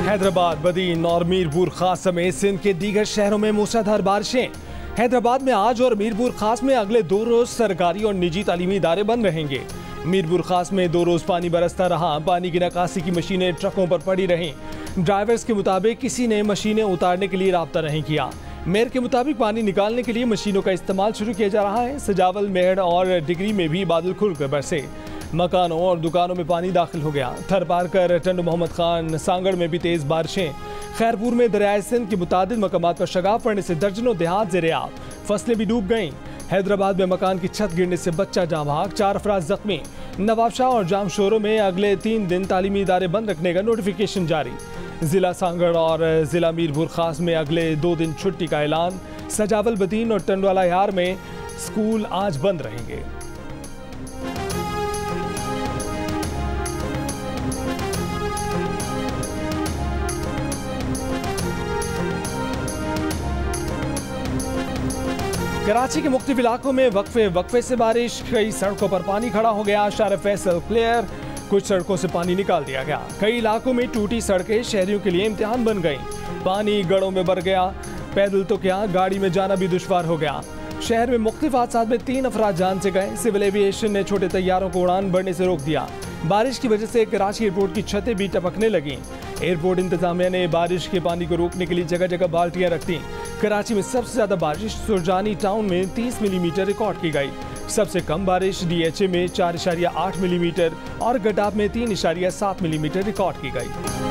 हैदराबाद, बदीन और मीरपुर खास समेत सिंध के दीगर शहरों में मूसलाधार बारिशें। हैदराबाद में आज और मीरपुर खास में अगले 2 रोज सरकारी और निजी तालीमी इदारे बंद रहेंगे। मीरपुर खास में 2 रोज पानी बरसता रहा। पानी की निकासी की मशीनें ट्रकों पर पड़ी रहीं। ड्राइवर्स के मुताबिक किसी ने मशीनें उतारने के लिए राब्ता नहीं किया। मेयर के मुताबिक पानी निकालने के लिए मशीनों का इस्तेमाल शुरू किया जा रहा है। सजावल, मेहड़ और डिग्री में भी बादल खुलकर बरसे। मकानों और दुकानों में पानी दाखिल हो गया। थर पार कर टंडू मोहम्मद खान, सांगड़ में भी तेज बारिशें। खैरपुर में दरियाए सिंध के मुतादिद मकामात पर शगाफ पड़ने से दर्जनों देहात ज़ेर-ए-आब, फसलें भी डूब गईं। हैदराबाद में मकान की छत गिरने से बच्चा जाँ बहक, 4 अफराद जख्मी। नवाबशाह और जामशोरों में अगले 3 दिन तालीमी इदारे बंद रखने का नोटिफिकेशन जारी। जिला सांगड़ और जिला मीरपुर खास में अगले 2 दिन छुट्टी का ऐलान। सजावल, बदीन और टंडवाला यार में स्कूल आज बंद रहेंगे। कराची के मुख्तलिफ इलाकों में वक्फे से बारिश। कई सड़कों पर पानी खड़ा हो गया। शार फैसल क्लियर, कुछ सड़कों से पानी निकाल दिया गया। कई इलाकों में टूटी सड़कें शहरियों के लिए इम्तिहान बन गईं। पानी गड़ों में भर गया। पैदल तो क्या, गाड़ी में जाना भी दुश्वार हो गया। शहर में मुख्तलिफ हादसात में 3 अफराद जान से गए। सिविल एविएशन ने छोटे तैयारों को उड़ान भरने से रोक दिया। बारिश की वजह से कराची एयरपोर्ट की छतें भी टपकने लगीं। एयरपोर्ट इंतजामिया ने बारिश के पानी को रोकने के लिए जगह जगह बाल्टियां रख दी। कराची में सबसे ज्यादा बारिश सुरजानी टाउन में 30 मिलीमीटर रिकॉर्ड की गई। सबसे कम बारिश DHA में 4.8 मिलीमीटर और गटाब में 3.7 मिलीमीटर रिकॉर्ड की गई।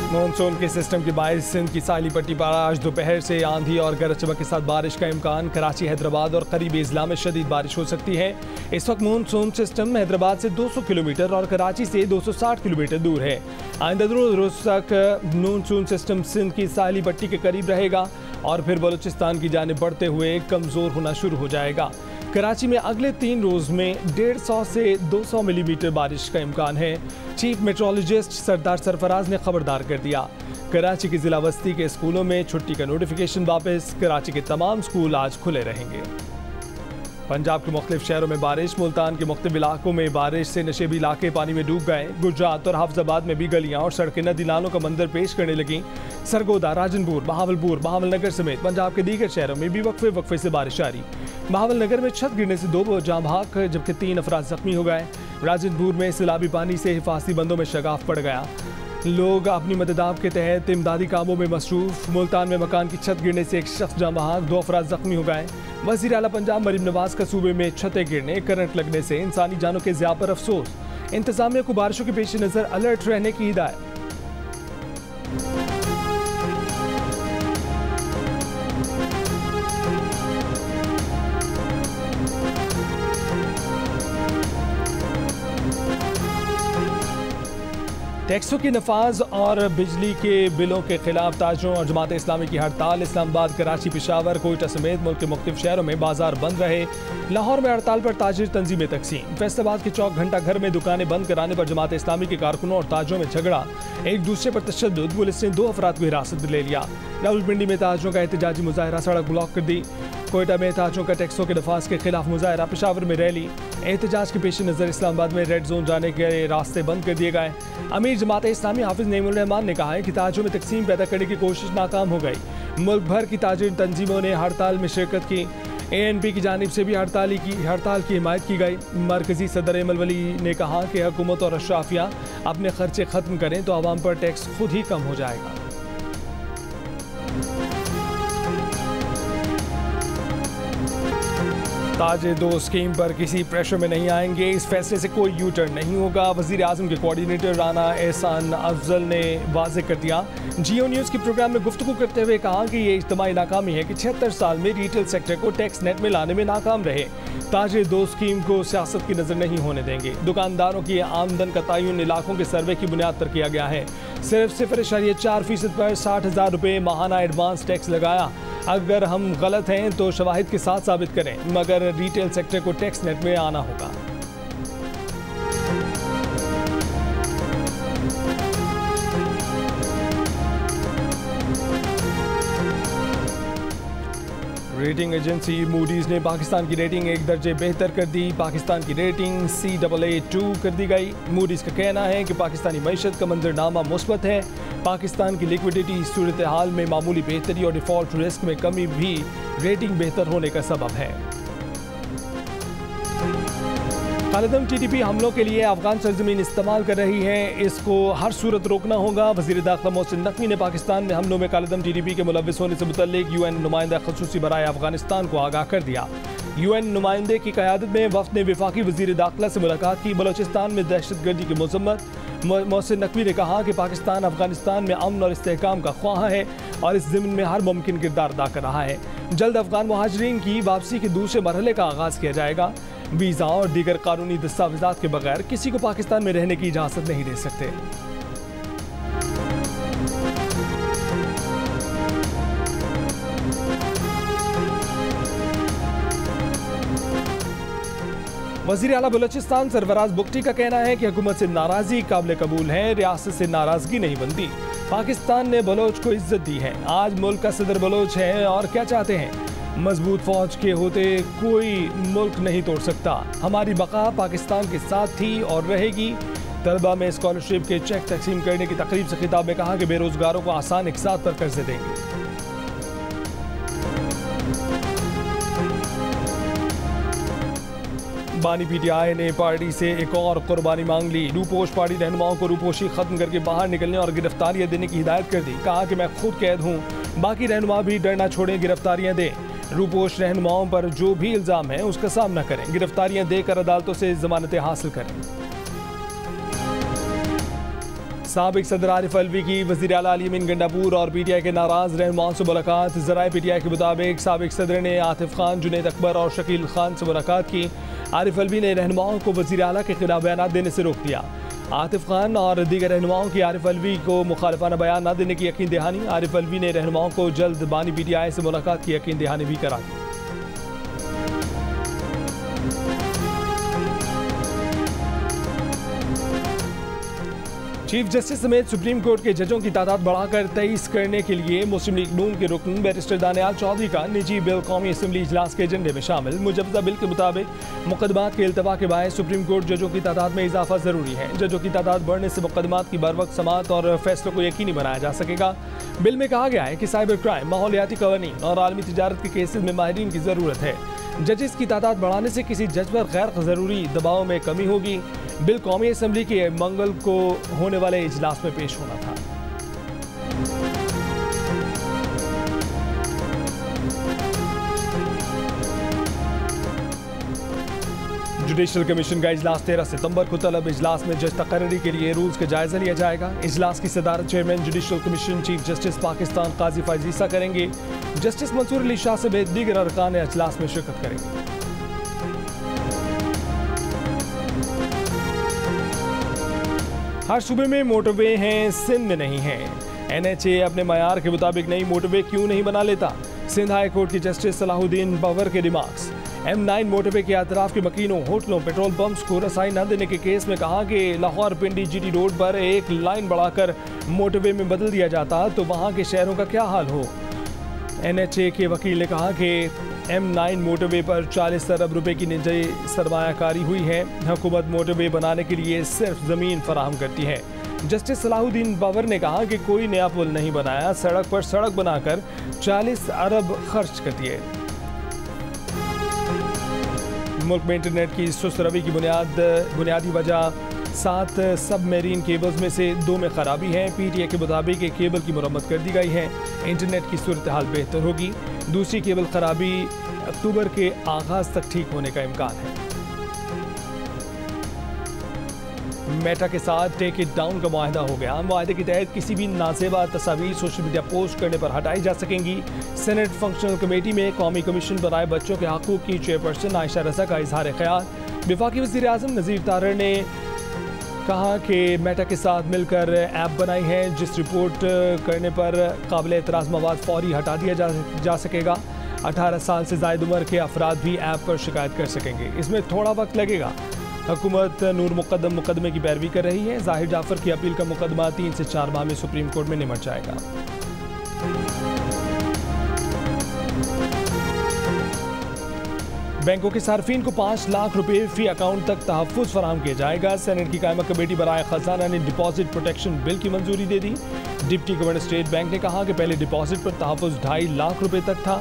मानसून के सिस्टम के बायस सिंध की साहिली पट्टी पर आज दोपहर से आंधी और गरज चमक के साथ बारिश का इम्कान। कराची, हैदराबाद और करीबी अजला में शदीद बारिश हो सकती है। इस वक्त मानसून सिस्टम हैदराबाद से 200 किलोमीटर और कराची से 260 किलोमीटर दूर है। आइंदा 2 रोज तक मानसून सिस्टम सिंध की साहिली पट्टी के करीब रहेगा और फिर बलूचिस्तान की जानिब बढ़ते हुए कमजोर होना शुरू हो जाएगा। कराची में अगले 3 रोज में 150 से 200 मिलीमीटर बारिश का इम्कान है। चीफ मेट्रोलॉजिस्ट सरदार सरफराज ने खबरदार कर दिया। कराची की जिला बस्ती के स्कूलों में छुट्टी का नोटिफिकेशन वापस। कराची के तमाम स्कूल आज खुले रहेंगे। पंजाब के मुख्तलिफ शहरों में बारिश। मुल्तान के मुख्तलिफ इलाकों में बारिश से नशेबी इलाके पानी में डूब गए। गुजरात और हाफजाबाद में भी गलियां और सड़कें नदी नालों का मंजर पेश करने लगीं। सरगोदा, राजनपुर, बहावलपुर, बहावलनगर समेत पंजाब के दीगर शहरों में भी वक्फे से बारिश जारी। बहावलनगर में छत गिरने से 2 जाँ बहक जबकि 3 अफराद जख्मी हो गए। राजनपुर में सैलाबी पानी से हिफाजती बंदों में शगाफ पड़ गया। लोग अपनी मददाब के तहत इमदादी कामों में मसरूफ। मुल्तान में मकान की छत गिरने से 1 शख्स जाँ बहक, 2 अफराद जख्मी हो गए। वज़ीर आला पंजाब मरीम नवाज का सूबे में छतें गिरने, करंट लगने से इंसानी जानों के ज़िया पर अफसोस। इंतजामिया को बारिशों के पेश नज़र अलर्ट रहने की हिदायत। टैक्सों के नफाज और बिजली के बिलों के खिलाफ ताजरों और जमात इस्लामी की हड़ताल। इस्लामाबाद, कराची, पेशावर, कोयटा समेत मुल्क के मुख्तलिफ शहरों में बाजार बंद रहे। लाहौर में हड़ताल पर ताजिर तंजीमें तकसीम। फैसलाबाद के चौक घंटा घर में दुकानें बंद कराने पर जमात इस्लामी के कारकुनों और ताजरों में झगड़ा। एक दूसरे पर तशद्दुद। पुलिस ने 2 अफराद को हिरासत में ले लिया। रावलपिंडी में ताजरों का एहतजाजी मुजाहरा, सड़क ब्लॉक कर दी। कोयटा में ताजरों का टैक्सों के नफाज के खिलाफ मुजाहरा। पेशावर में रैली। एहतजाज के पेश नज़र इस्लामाबाद में रेड जोन जाने के रास्ते बंद कर दिए गए। अमीर जमात इस्लामी हाफिज नईमुर रहमान ने कहा है कि ताजरों में तकसीम पैदा करने की कोशिश नाकाम हो गई। मुल्क भर की ताजिर तंजीमों ने हड़ताल में शिरकत की। ANP की जानिब से भी हड़ताल की हिमायत की गई। मरकजी सदर मलवली ने कहा कि हुकूमत और अशराफिया अपने खर्चे ख़त्म करें तो आवाम पर टैक्स खुद ही कम हो जाएगा। ताजे 2 स्कीम पर किसी प्रेशर में नहीं आएंगे। इस फैसले से कोई यू टर्न नहीं होगा। वज़ीर आज़म के कोऑर्डिनेटर राना एहसान अफजल ने वाज़े कर दिया। जियो न्यूज़ के प्रोग्राम में गुफ्तगू करते हुए कहा कि ये इज्तिमाई नाकामी है कि 76 साल में रिटेल सेक्टर को टैक्स नेट में लाने में नाकाम रहे। ताजे 2 स्कीम को सियासत की नज़र नहीं होने देंगे। दुकानदारों की आमदन का तयन इलाकों के सर्वे की बुनियाद पर किया गया है। सिर्फ 0.4% पर 60,000 रुपये माहाना एडवांस टैक्स लगाया। अगर हम गलत हैं तो शवाहिद के साथ साबित करें, मगर रिटेल सेक्टर को टैक्स नेट में आना होगा। रेटिंग एजेंसी मूडीज़ ने पाकिस्तान की रेटिंग एक दर्जे बेहतर कर दी। पाकिस्तान की रेटिंग CAA2 कर दी गई। मूडीज़ का कहना है कि पाकिस्तानी मईशत का मंजरनामा मुस्बत है। पाकिस्तान की लिक्विडिटी सूरत हाल में मामूली बेहतरी और डिफ़ॉल्ट रिस्क में कमी भी रेटिंग बेहतर होने का सबब है। खालिदम TTP हमलों के लिए अफगान सरजमीन इस्तेमाल कर रही है, इसको हर सूरत रोकना होगा। वज़ीर दाखिला मोहसिन नकवी ने पाकिस्तान में हमलों में खालिदम TTP के मुलव्विस होने से मुतल्लिक UN नुमाइंदा ख़ुसूसी बराए अफगानिस्तान को आगाह कर दिया। UN नुमाइंदे की क़यादत में वफ़द ने वफाकी वज़ीर दाखिला से मुलाकात की। बलोचिस्तान में दहशतगर्दी की मज़म्मत। मोहसिन नकवी ने कहा कि पाकिस्तान अफगानिस्तान में अमन और इस्तेहकाम का ख्वाह है और इस ज़मीन में हर मुमकिन किरदार अदा कर रहा है। जल्द अफगान मुहाजिरीन की वापसी के दूसरे मरहले का आगाज़ किया जाएगा। वीज़ा और दीगर कानूनी दस्तावेज़ात के बगैर किसी को पाकिस्तान में रहने की इजाज़त नहीं दे सकते। वज़ीर आला बलोचिस्तान सरफराज बुगटी का कहना है कि हुकूमत से नाराज़गी काबिल कबूल है, रियासत से नाराज़गी नहीं बनती। पाकिस्तान ने बलोच को इज्जत दी है। आज मुल्क का सदर बलोच है और क्या चाहते हैं? मजबूत फौज के होते कोई मुल्क नहीं तोड़ सकता। हमारी बका पाकिस्तान के साथ थी और रहेगी। तलबा में स्कॉलरशिप के चेक तकसीम करने की तकरीब से खिताब में कहा कि बेरोजगारों को आसान इकसात पर कर्जे देंगे। बानी PTI ने पार्टी से एक और कुर्बानी मांग ली। रूपोश पार्टी रहनुमाओं को रूपोशी खत्म करके बाहर निकलने और गिरफ्तारियां देने की हिदायत कर दी। कहा कि मैं खुद कैद हूँ, बाकी रहनुमा भी डर न छोड़ें, गिरफ्तारियां दें। रूपोश रहनुमाओं पर जो भी इल्ज़ाम है उसका सामना करें, गिरफ्तारियां देकर अदालतों से जमानतें हासिल करें। साबिक सदर आरिफ अलवी की वज़ीर आला अली अमीन गंडापुर और PTI के नाराज़ रहनुमाओं से मुलाकात। ज़राए PTI के मुताबिक साबिक सदर ने आतिफ खान, जुनैद अकबर और शकील खान से मुलाकात की। आरिफ अलवी ने रहनुमाओं को वज़ीर आला के खिलाफ बयान देने से रोक दिया। आतिफ खान और दीगर रहनुमाओं की आरिफ अलवी को मुखालिफाना बयान न देने की यकीन दहानी। आरिफ अलवी ने रहनुमाओं को जल्द बानी PTI से मुलाकात की यकीन दहानी भी करा दी। चीफ जस्टिस समेत सुप्रीम कोर्ट के जजों की तादाद बढ़ाकर 23 करने के लिए मुस्लिम लीग नून के रुकन बैरिस्टर दानियाल चौधरी का निजी बिल कौमी असम्बली इजलास के एजेंडे में शामिल। मुजवजा बिल के मुताबिक मुकदमात के इल्तवा के बायस सुप्रीम कोर्ट जजों की तादाद में इजाफा जरूरी है। जजों की तादाद बढ़ने से मुकदमात की बरवक्त समाअत और फैसलों को यकीनी बनाया जा सकेगा। बिल में कहा गया है कि साइबर क्राइम, माहौलियाती कवानीन और आलमी तिजारत के केसेज में माहिरीन की ज़रूरत है। जजेस की तादाद बढ़ाने से किसी जज पर गैर ज़रूरी दबाव में कमी होगी। बिल कौमी असम्बली के मंगल को होने वाले इजलास में पेश होना था। जुडिशल कमीशन का इजलास 13 सितंबर को तलब। इजलास में जज तकर्री के लिए रूल्स का जायजा लिया जाएगा। इजलास की सदारत chairman judicial commission chief justice Pakistan Qazi Faez Isa करेंगे। जस्टिस मंसूर अली शाह समेत दीगर अरकान इजलास में शिरकत करेंगे। हर सूबे में मोटरवे हैं, सिंध में नहीं है। NHA अपने मयार के मुताबिक नई मोटरवे क्यों नहीं बना लेता? सिंध हाई कोर्ट के जस्टिस सलाहुद्दीन बावर के रिमार्क्स। M9 मोटरवे के अतराफ के मकीनों, होटलों, पेट्रोल पंप्स को रसाई न देने के केस में कहा कि लाहौर पिंडी GT रोड पर एक लाइन बढ़ाकर मोटरवे में बदल दिया जाता तो वहाँ के शहरों का क्या हाल हो। NHA के वकील ने कहा कि M9 मोटरवे पर 40 अरब रुपए की निजी सरमायाकारी हुई है। हुकूमत मोटरवे बनाने के लिए सिर्फ ज़मीन फराहम करती है। जस्टिस सलाहुद्दीन बावर ने कहा कि कोई नया पुल नहीं बनाया, सड़क पर सड़क बनाकर 40 अरब खर्च कर दिए। मुल्क में इंटरनेट की सुस्त रवि की बुनियादी वजह 7 सबमरीन केबल्स में से 2 में खराबी है। PTI के मुताबिक एक केबल की मुरम्मत कर दी गई है। इंटरनेट की सूरत हाल बेहतर होगी। दूसरी केबल खराबी अक्टूबर के आगाज तक ठीक होने का इम्कान है। मेटा के साथ टेक इट डाउन का मुआहदा हो गया। मुआहदे के तहत किसी भी नाजेबा तस्वीर सोशल मीडिया पोस्ट करने पर हटाई जा सकेंगी। सेनेट फंक्शनल कमेटी में कौमी कमीशन बनाए बच्चों के हकूक़ की चेयरपर्सन आयशा रज़ा का इजहार ख्याल। वफाकी वज़ीर आज़म नज़ीर तारड़ ने कहा कि मेटा के साथ मिलकर ऐप बनाई है जिस रिपोर्ट करने पर काबिल एतराज़ मवाद फौरी हटा दिया जा सकेगा। 18 साल से ज़ायद उम्र के अफराद भी ऐप पर शिकायत कर सकेंगे। इसमें थोड़ा वक्त लगेगा। हुकूमत नूर मुकदमे की पैरवी कर रही है। ज़ाहिर जाफर की अपील का मुकदमा 3 से 4 माह में सुप्रीम कोर्ट में निमट जाएगा। बैंकों के सार्फिन को 5 लाख रुपए फी अकाउंट तक तहफ़्फ़ुज़ फराहम किया जाएगा। सेनेट की कायमा कमेटी बराए खजाना ने डिपॉजिट प्रोटेक्शन बिल की मंजूरी दे दी। डिप्टी गवर्नर स्टेट बैंक ने कहा कि पहले डिपॉजिट पर तहफ़्फ़ुज़ 2.5 लाख रुपए तक था।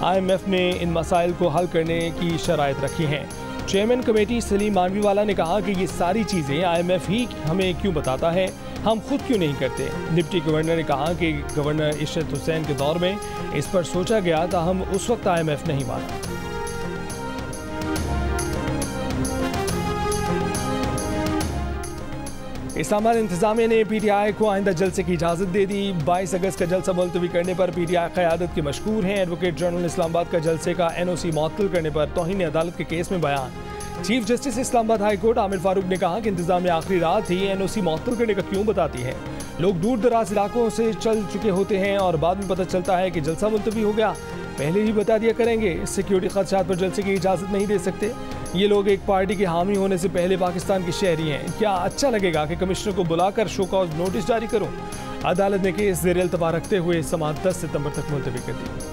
IMF ने इन मसाइल को हल करने की शराइत रखी हैं। चेयरमैन कमेटी सलीम मानवीवाला ने कहा कि ये सारी चीज़ें IMF ही हमें क्यों बताता है, हम खुद क्यों नहीं करते। डिप्टी गवर्नर ने कहा कि गवर्नर इशरत हुसैन के दौर में इस पर सोचा गया था, हम उस वक्त IMF नहीं माना। इस्लामाबाद इंतजामिया ने PTI को आइंदा जलसे की इजाज़त दे दी। 22 अगस्त का जलसा मुलतवी करने पर PTI क़यादत के मशकूर हैं। एडवोकेट जनरल इस्लामाबाद का जलसे का NOC मुअत्तल करने पर तौहीन अदालत के केस में बयान। Chief justice Islamabad high court Aamir Farooq ने कहा कि इंतजामिया आखिरी रात ही NOC मुअत्तल करने का क्यों बताती है। लोग दूर दराज इलाकों से चल चुके होते हैं और बाद में पता चलता है कि जलसा मुलतवी हो गया, पहले ही बता दिया करेंगे। सिक्योरिटी खदशात पर जलसे की इजाज़त नहीं दे सकते। ये लोग एक पार्टी के हामी होने से पहले पाकिस्तान के शहरी हैं। क्या अच्छा लगेगा कि कमिश्नर को बुलाकर शो कॉज नोटिस जारी करूं? अदालत ने केस ज़ेर इल्तवा रखते हुए समाअत 10 सितंबर तक मुलतवी कर दी।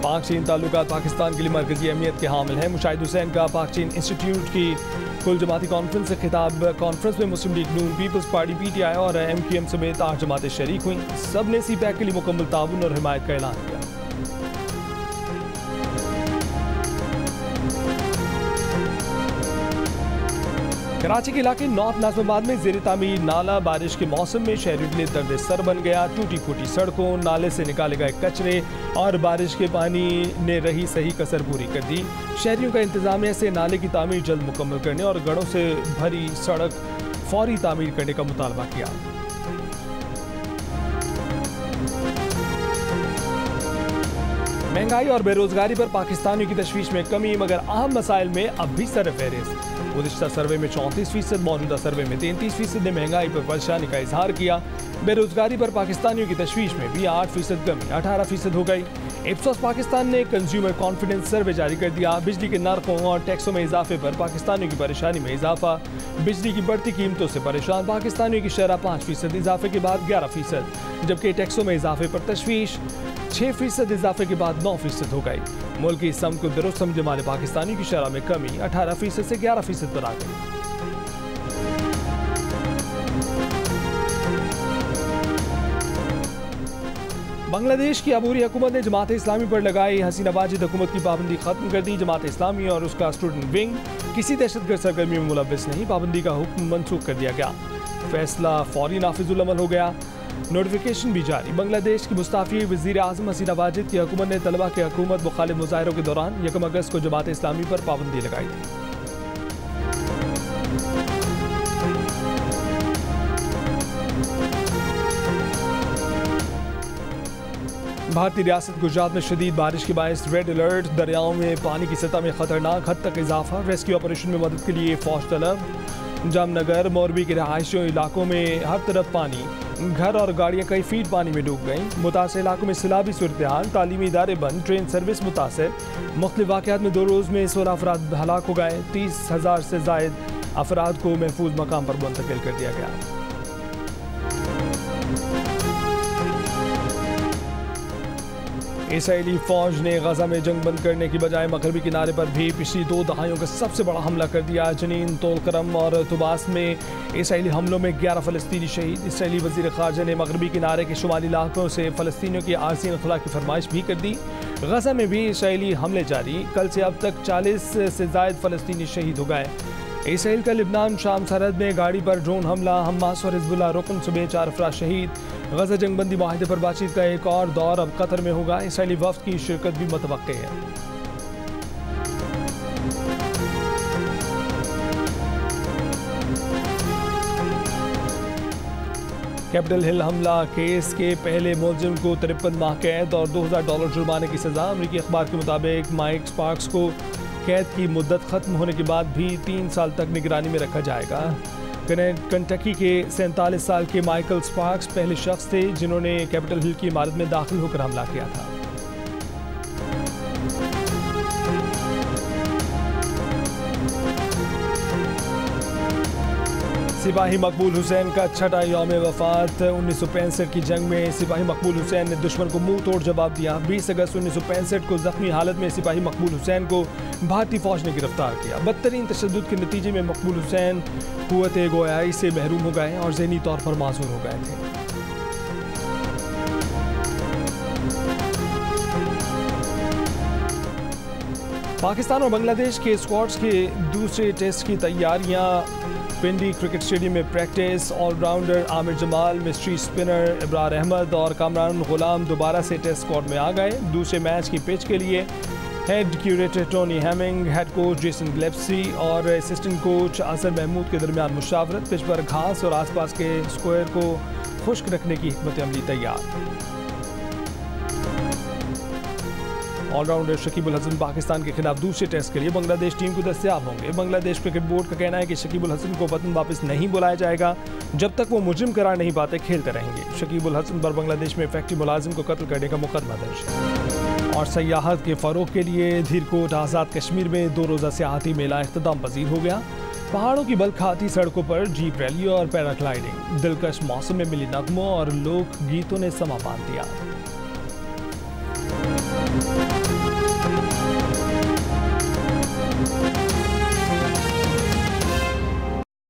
पाक चीन ताल्लुकात पाकिस्तान के लिए मरकजी अहमियत के हामिल हैं। मुशाहिद हुसैन का पाक चीन इंस्टीट्यूट की कुल जमाती कॉन्फ्रेंस से खिताब। कॉन्फ्रेंस में मुस्लिम लीग नून, पीपल्स पार्टी PTI और MQM समेत 8 जमातें शरीक हुई। सब ने CPAC के लिए मुकम्मल ताउन और हिमायत का ऐलान किया। कराची के इलाके नॉर्थ नाज़िमाबाद में ज़ेर तामीर नाला बारिश के मौसम में शहरियों के लिए दर्द सर बन गया। टूटी फूटी सड़कों, नाले से निकाले गए कचरे और बारिश के पानी ने रही सही कसर पूरी कर दी। शहरियों का इंतजामिया से नाले की तामीर जल्द मुकम्मल करने और गढ़ों से भरी सड़क फौरी तामीर करने का मुतालबा किया। महंगाई और बेरोजगारी पर पाकिस्तानियों की तशवीश में कमी, मगर अहम मसाइल में अब भी सरफहरिस्त। गुज़िश्ता सर्वे में 34%, मौजूदा सर्वे में 33% ने महंगाई पर परेशानी का इजहार किया। बेरोजगारी पर पाकिस्तानियों की तशवीश में भी 8% कमी 18% हो गई। इप्सोस पाकिस्तान ने कंज्यूमर कॉन्फिडेंस सर्वे जारी कर दिया। बिजली के नरकों और टैक्सों में इजाफे पर पाकिस्तानियों की परेशानी में इजाफा। बिजली की बढ़ती कीमतों से परेशान पाकिस्तानियों की शरह 5%, इजाफे के बाद 11%, जबकि टैक्सों में इजाफे पर तशवीश 6%, इजाफे के बाद 9% हो गई। मुल्क की सम को दुरुस्त समझने वाले पाकिस्तानियों की शरह में कमी 18% से 11% पर आ गई। बांग्लादेश की अबूरी हुकूमत ने जमात इस्लामी पर लगाई हसीना वाजिद हुकूमत की पाबंदी खत्म कर दी। जमात इस्लामी और उसका स्टूडेंट विंग किसी दहशतगर्द सरगर्मी में मुलव्वस नहीं, पाबंदी का हुक्म मनसूख कर दिया गया। फैसला फौरी नाफिजुल अमल हो गया। नोटिफिकेशन भी जारी। बांग्लादेश की मुस्ताफी वज़ीर आज़म हसीना वाजिद की हुकूमत ने तलबा के हुकूमत मुखालिफ मुजाहिरों के दौरान 1 अगस्त को जमात इस्लामी पर पाबंदी लगाई थी। भारतीय रियासत गुजरात में शदीद बारिश के बायस रेड अलर्ट। दरियाओं में पानी की सतह में खतरनाक हद तक इजाफा। रेस्क्यू ऑपरेशन में मदद के लिए फौज तलब। जामनगर मोरबी के रहायशी इलाकों में हर तरफ पानी, घर और गाड़ियां कई फीट पानी में डूब गईं। मुतासर इलाकों में सैलाबी सूरत हाल, तालीमी इदारे बंद, ट्रेन सर्विस मुतासर। मुख्तलिफ वाक़यात में 2 रोज़ में 16 अफराद हलाक हो गए। 30,000 से ज़ायद अफराद को महफूज मकाम पर मुंतकिल कर दिया गया। इसराइली फौज ने गजा में जंग बंद करने की बजाय मगरबी किनारे पर भी पिछली 2 दहाइयों का सबसे बड़ा हमला कर दिया। जनीन, तोलकरम और तुबास में इसराइली हमलों में 11 फ़लस्तीनी शहीद। इसराइली वज़ीर ख़ारजा ने मगरबी किनारे के शुमाली इलाकों से फ़लस्तीनियों की आरज़ी इनख़ला की फरमाइश भी कर दी। गजा में भी इसराइली हमले जारी। कल से अब तक 40 से ज़ायद फ़लस्तीनी शहीद हो गए। इसराइल का लिबनान शाम सरहद में गाड़ी पर ड्रोन हमला, हमास और हिज़्बुल्लाह रुकन समेत 4 अफराद शहीद। गजा जंगबंदी माहिदे पर बातचीत का एक और दौर अब कतर में होगा। इसराइली वफ़द की शिरकत भी मुतवक्के है। कैपिटल हिल हमला केस के पहले मुलजिम को 53 माह कैद और $2000 जुर्माने की सजा। अमरीकी अखबार के मुताबिक माइक स्पार्क्स को कैद की मुद्दत खत्म होने के बाद भी 3 साल तक निगरानी में रखा जाएगा। कंटकी के 47 साल के माइकल स्पार्क्स पहले शख्स थे जिन्होंने कैपिटल हिल की इमारत में दाखिल होकर हमला किया था। सिपाही मकबूल हुसैन का छठा यौम वफात। 1965 की जंग में सिपाही मकबूल हुसैन ने दुश्मन को मुंह तोड़ जवाब दिया। 20 अगस्त 1965 को जख्मी हालत में सिपाही मकबूल हुसैन को भारतीय फौज ने गिरफ्तार किया। बदतरीन तशद्दुद के नतीजे में मकबूल हुसैन कुव्वत गोयाई से महरूम हो गए और ज़हनी तौर पर माजूर हो गए थे। पाकिस्तान और बांग्लादेश के स्क्वाड्स के दूसरे टेस्ट की तैयारियां। पिंडी क्रिकेट स्टेडियम में practice. Allrounder Aamir Jamal, mystery spinner Ibrar Ahmed और कामरान गुलाम दोबारा से टेस्ट स्क्वाड में आ गए। दूसरे मैच की पिच के लिए head curator Tony Hemming, head coach Jason ग्लेप्सी और असिस्टेंट कोच असर महमूद के दरमियान मुशावरत। पिच पर घास और आसपास के स्क्वायर को खुश्क रखने की हिकमत अमली तैयार। ऑलराउंडर शकीबुल हसन पाकिस्तान के खिलाफ दूसरे टेस्ट के लिए बांग्लादेश टीम को दस्तयाब होंगे। बांग्लादेश क्रिकेट बोर्ड का कहना है कि शकीबुल हसन को वतन वापस नहीं बुलाया जाएगा जब तक वो मुजरिम करार नहीं पाते खेलते रहेंगे। शकीबुल हसन पर बांग्लादेश में फैक्ट्री मुलाजिम को कत्ल करने का मुकदमा दर्ज है। और सयाहत के फ़रोग के लिए धीरकोट आज़ाद कश्मीर में 2 रोज़ा सियाहती मेला इख्तिताम पजीर हो गया। पहाड़ों की बलखाती सड़कों पर जीप रैली और पैराग्लाइडिंग। दिलकश मौसम में मिली नगमों और लोक गीतों ने समा बांध दिया।